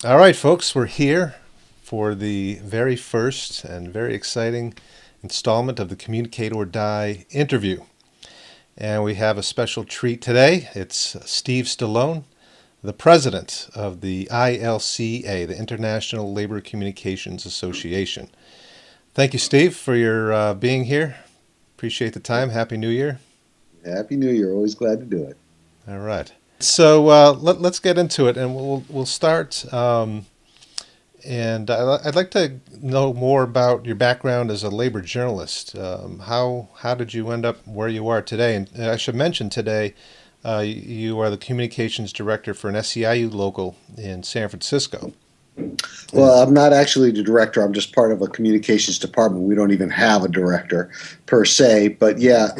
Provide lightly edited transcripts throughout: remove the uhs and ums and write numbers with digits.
All right, folks, we're here for the very first and very exciting installment of the Communicate or Die interview. And we have a special treat today. It's Steve Stallone, the president of the ILCA, the International Labor Communications Association. Thank you, Steve, for your being here. Appreciate the time. Happy New Year. Happy New Year. Always glad to do it. All right. So let's get into it, and we'll start. And I'd like to know more about your background as a labor journalist. How did you end up where you are today? And I should mention today, you are the communications director for an SEIU local in San Francisco. And Well, I'm not actually the director. I'm just part of a communications department. We don't even have a director per se. But yeah,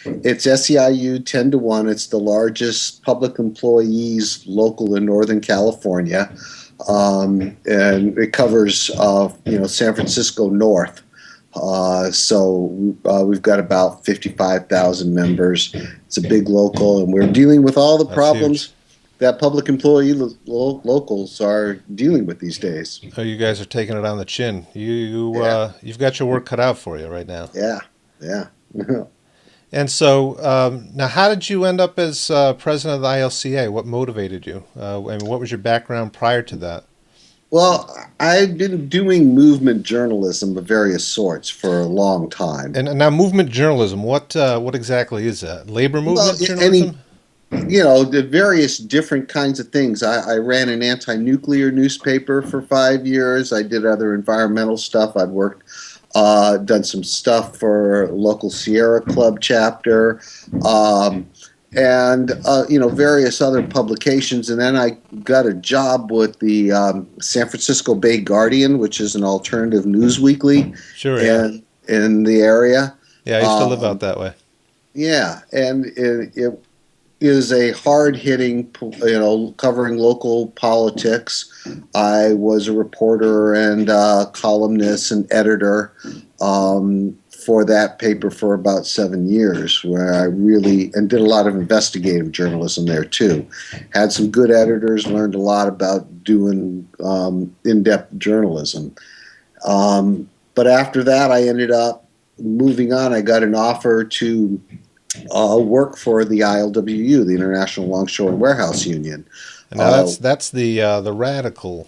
it's SEIU 10 to 1. It's the largest public employees local in Northern California. And it covers, San Francisco North. We've got about 55,000 members. It's a big local, and we're dealing with all the that's huge. problems that public employee locals are dealing with these days. Oh, you guys are taking it on the chin. Yeah, You've got your work cut out for you right now. yeah, yeah. And so now, how did you end up as president of the ILCA? What motivated you? What was your background prior to that? Well, I've been doing movement journalism of various sorts for a long time. And now, movement journalism. What exactly is that? Labor Well, movement journalism? the various different kinds of things. I ran an anti-nuclear newspaper for 5 years. I did other environmental stuff. I'd worked, done some stuff for local Sierra Club chapter, and various other publications. And then I got a job with the San Francisco Bay Guardian, which is an alternative news weekly Sure, yeah. in the area. Yeah, I used to live out Um, that way. yeah, and it is a hard hitting, covering local politics. I was a reporter and columnist and editor for that paper for about 7 years, where I really and did a lot of investigative journalism there too. Had some good editors, learned a lot about doing in depth journalism. But after that, I ended up moving on. I got an offer to work for the ILWU, the International Longshore and Warehouse Union. And now Uh, that's the radical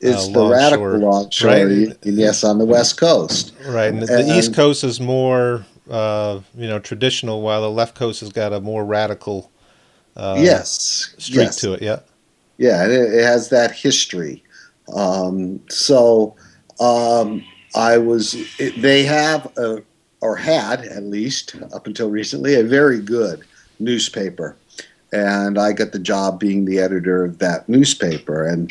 it's the radical longshore, longshore right? union, yes, on the West Coast. Right, and the East And Coast is more traditional, while the left coast has got a more radical uh, yes, streak yes, to it. Yeah. yeah, and it has that history. So I was, they have, or had at least up until recently, a very good newspaper. And I got the job being the editor of that newspaper. And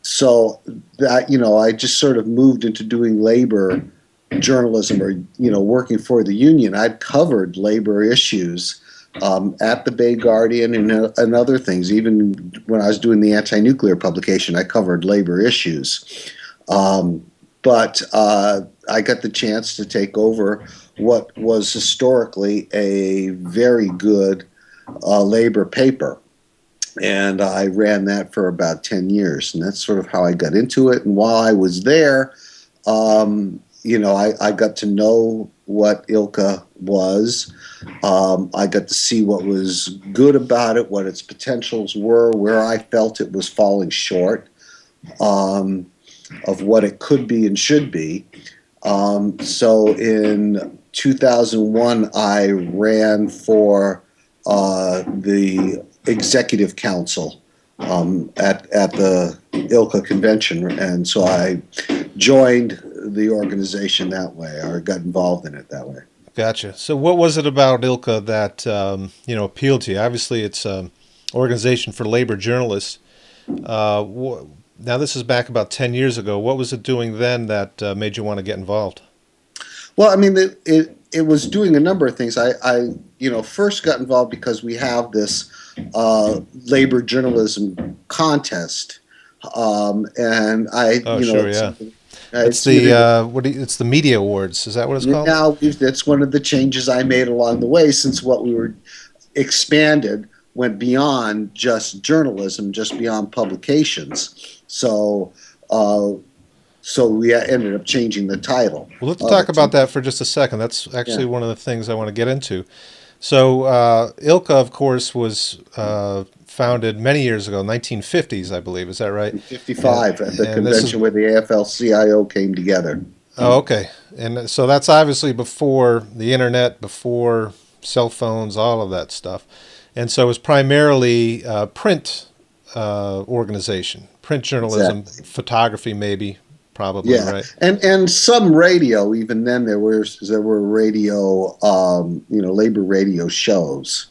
so that, I just sort of moved into doing labor journalism or, working for the union. I'd covered labor issues at the Bay Guardian and other things. Even when I was doing the anti-nuclear publication, I covered labor issues. But I got the chance to take over what was historically a very good labor paper. And I ran that for about 10 years. And that's sort of how I got into it. And while I was there, I got to know what ILCA was. I got to see what was good about it, what its potentials were, where I felt it was falling short um, of what it could be and should be. So in 2001, I ran for the executive council at the ILCA convention, and so I joined the organization that way, or got involved in it that way. Gotcha. So, what was it about ILCA that appealed to you? Obviously, it's an organization for labor journalists. Now, this is back about 10 years ago. What was it doing then that made you want to get involved? Well, I mean, it was doing a number of things. I first got involved because we have this labor journalism contest, and Oh, sure, it's yeah. something. It's It's the either it's the media awards. Is that what it's called? now that's one of the changes I made along the way since what we were expanded. went beyond just journalism, just beyond publications. So we ended up changing the title Well, let's of talk it to, about that for just a second. That's actually yeah, one of the things I want to get into. So, ILCA, of course, was founded many years ago, 1950s, I believe. Is that right? in And, 55 at the and this is, convention where the afl-cio came together. oh, okay. And so that's obviously before the internet, before cell phones, all of that stuff. And so it was primarily print organization, print journalism, Exactly. photography, maybe, probably, Yeah, right? and some radio. Even then, there were radio, labor radio shows.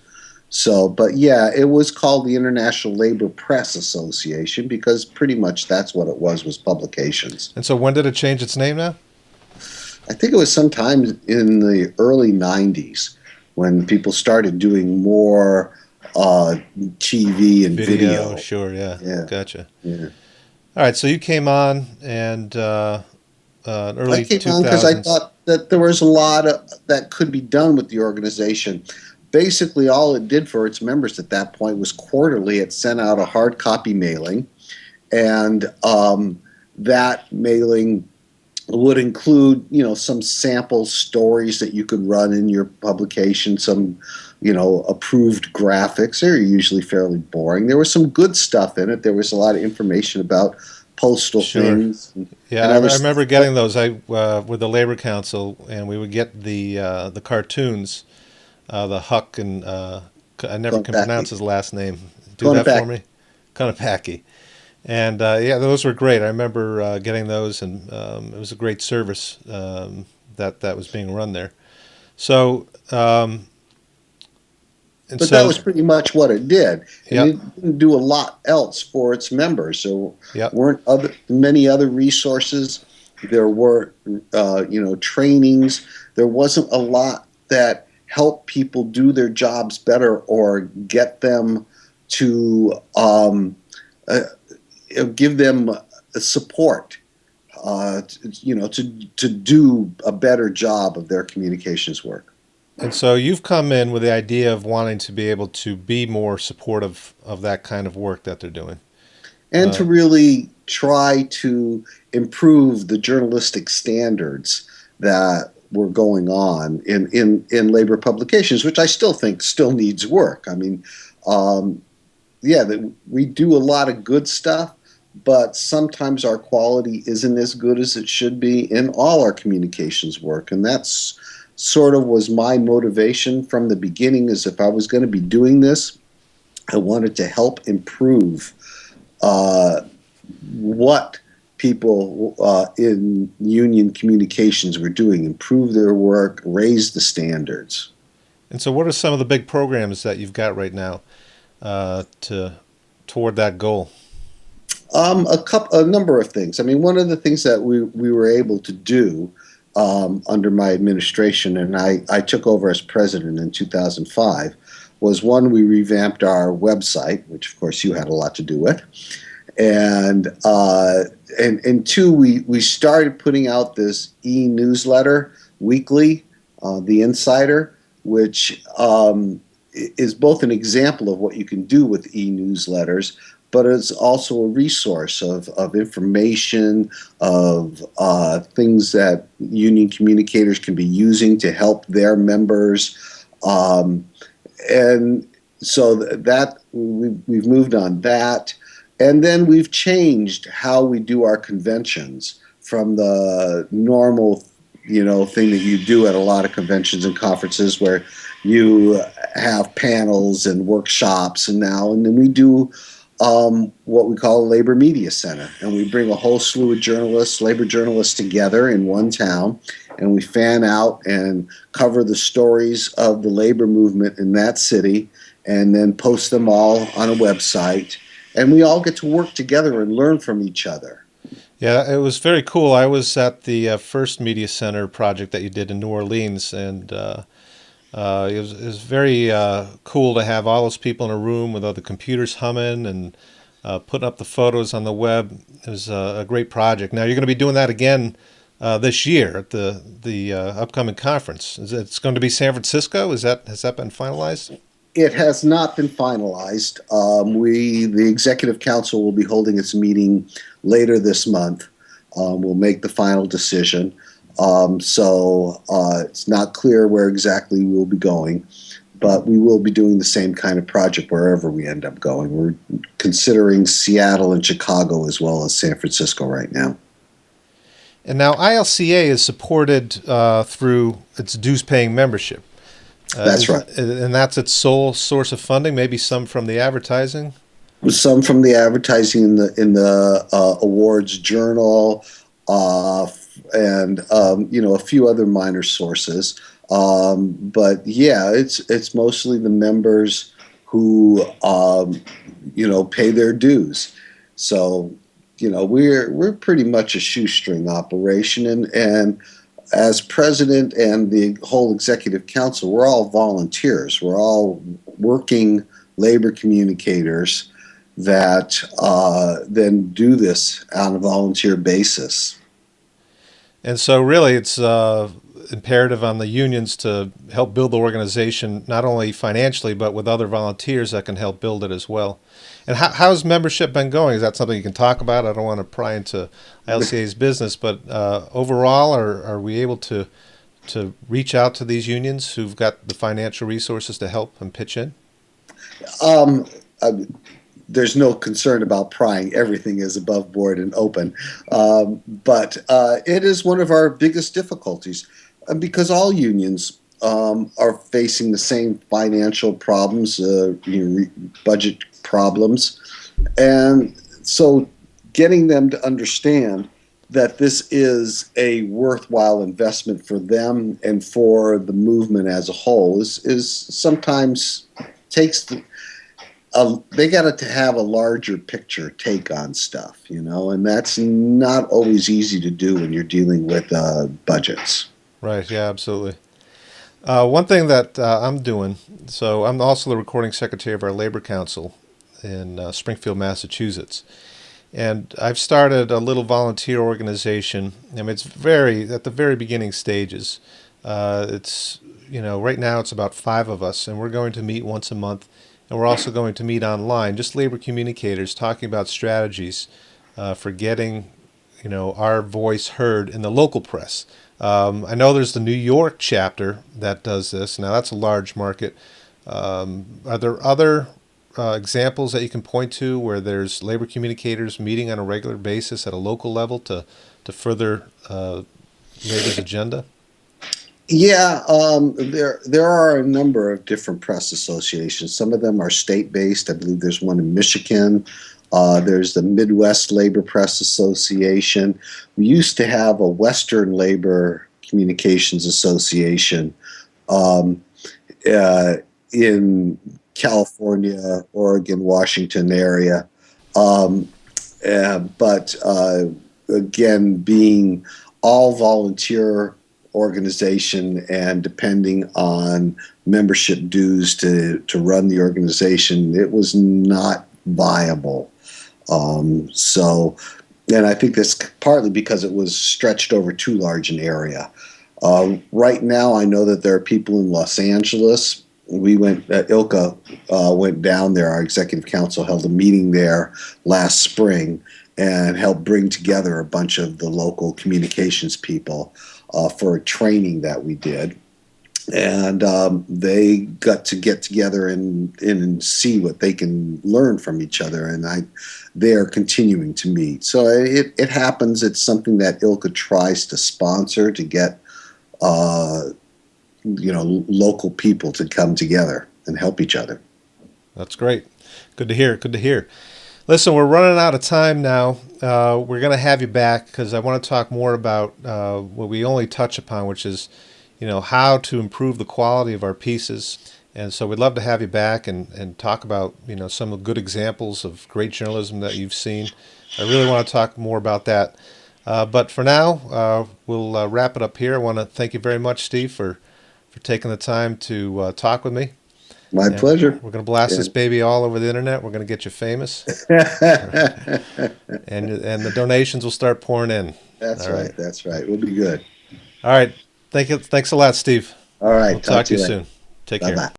So, but yeah, it was called the International Labor Press Association because pretty much that's what it was publications. And so when did it change its name now? I think it was sometime in the early '90s when people started doing more TV and Video, video. sure, yeah, Yeah, gotcha. yeah. All right, so you came on and I early came on because I 2000s. thought that there was a lot that could be done with the organization. Basically, all it did for its members at that point was quarterly. It sent out a hard copy mailing, and that mailing would include, some sample stories that you could run in your publication, some, approved graphics. They're usually fairly boring. There was some good stuff in it. There was a lot of information about postal Sure. things Yeah, and I other remember stuff. getting those. I with the Labor Council, and we would get the cartoons, the Huck and I never can pronounce Konopaki. his last name. Do that for Konopaki. me, Konopaki. And yeah, those were great. I remember getting those, and it was a great service that was being run there. So and But that so, was pretty much what it did, and yep, it didn't do a lot else for its members. There yep. weren't many other resources. There were, trainings. There wasn't a lot that helped people do their jobs better or get them to uh, give them support. To do a better job of their communications work. And so you've come in with the idea of wanting to be able to be more supportive of that kind of work that they're doing. And to Uh, really try to improve the journalistic standards that were going on in labor publications, which I still think still needs work. I mean, um, yeah, we do a lot of good stuff, but sometimes our quality isn't as good as it should be in all our communications work, and that's sort of was my motivation from the beginning. Is if I was going to be doing this, I wanted to help improve uh, what people in union communications were doing, improve their work, raise the standards. and so, what are some of the big programs that you've got right now to toward that goal? A number of things. I mean, one of the things that we were able to do under my administration, and I took over as president in 2005, was one, we revamped our website, which of course you had a lot to do with, and two, we started putting out this e-newsletter weekly, The Insider, which is both an example of what you can do with e-newsletters, but it's also a resource of information, of things that union communicators can be using to help their members. And so that we've moved on that. And then we've changed how we do our conventions from the normal, thing that you do at a lot of conventions and conferences where you have panels and workshops and then we do what we call a labor media center, and we bring a whole slew of journalists, labor journalists together in one town, and we fan out and cover the stories of the labor movement in that city, and then post them all on a website, and we all get to work together and learn from each other. Yeah, it was very cool. I was at the first media center project that you did in New Orleans, and it was very cool to have all those people in a room with all the computers humming and putting up the photos on the web. It was a great project. Now you're going to be doing that again this year at the upcoming conference. It's going to be San Francisco? Has that been finalized? It has not been finalized. The executive council will be holding its meeting later this month. We'll make the final decision. It's not clear where exactly we'll be going, but we will be doing the same kind of project wherever we end up going. We're considering Seattle and Chicago as well as San Francisco right now. And now ILCA is supported through its dues-paying membership. That's right. And that's its sole source of funding, maybe some from the advertising? Some from the advertising in the awards journal, and a few other minor sources. But yeah, it's mostly the members who pay their dues. So we're pretty much a shoestring operation, and as president and the whole executive council, we're all volunteers. We're all working labor communicators that then do this on a volunteer basis. And so really it's imperative on the unions to help build the organization, not only financially, but with other volunteers that can help build it as well. And how's membership been going? Is that something you can talk about? I don't want to pry into ILCA's business, but overall, are we able to reach out to these unions who've got the financial resources to help and pitch in? There's no concern about prying. Everything is above board and open. But it is one of our biggest difficulties because all unions are facing the same financial problems, budget problems. And so getting them to understand that this is a worthwhile investment for them and for the movement as a whole is sometimes takes they got to have a larger picture take on stuff, and that's not always easy to do when you're dealing with budgets. Right. Yeah, absolutely. One thing that I'm doing, so I'm also the recording secretary of our labor council in Springfield, Massachusetts. And I've started a little volunteer organization. I mean, it's at the very beginning stages. It's, right now it's about 5 of us, and we're going to meet once a month. And we're also going to meet online, just labor communicators talking about strategies for getting, our voice heard in the local press. I know there's the New York chapter that does this. Now that's a large market. Are there other examples that you can point to where there's labor communicators meeting on a regular basis at a local level to further labor's agenda? Yeah, there are a number of different press associations. Some of them are state-based. I believe there's one in Michigan. There's the Midwest Labor Press Association. We used to have a Western Labor Communications Association in California, Oregon, Washington area. But again, being all volunteer organization and depending on membership dues to run the organization, it was not viable. And I think that's partly because it was stretched over too large an area. Right now, I know that there are people in Los Angeles. ILCA went down there. Our executive council held a meeting there last spring and helped bring together a bunch of the local communications people for a training that we did. And they got to get together and see what they can learn from each other. And they are continuing to meet. So it happens. It's something that ILCA tries to sponsor to get local people to come together and help each other. That's great. Good to hear. Good to hear. Listen, we're running out of time now. We're going to have you back because I want to talk more about what we only touch upon, which is, how to improve the quality of our pieces. And so we'd love to have you back and talk about, some of the good examples of great journalism that you've seen. I really want to talk more about that. But for now, we'll wrap it up here. I want to thank you very much, Steve, for taking the time to talk with me. My pleasure. We're going to blast this baby all over the internet. We're going to get you famous. and the donations will start pouring in. That's right. That's right. We'll be good. All right. Thanks a lot, Steve. All right. We'll talk to you soon. Take care. Bye-bye.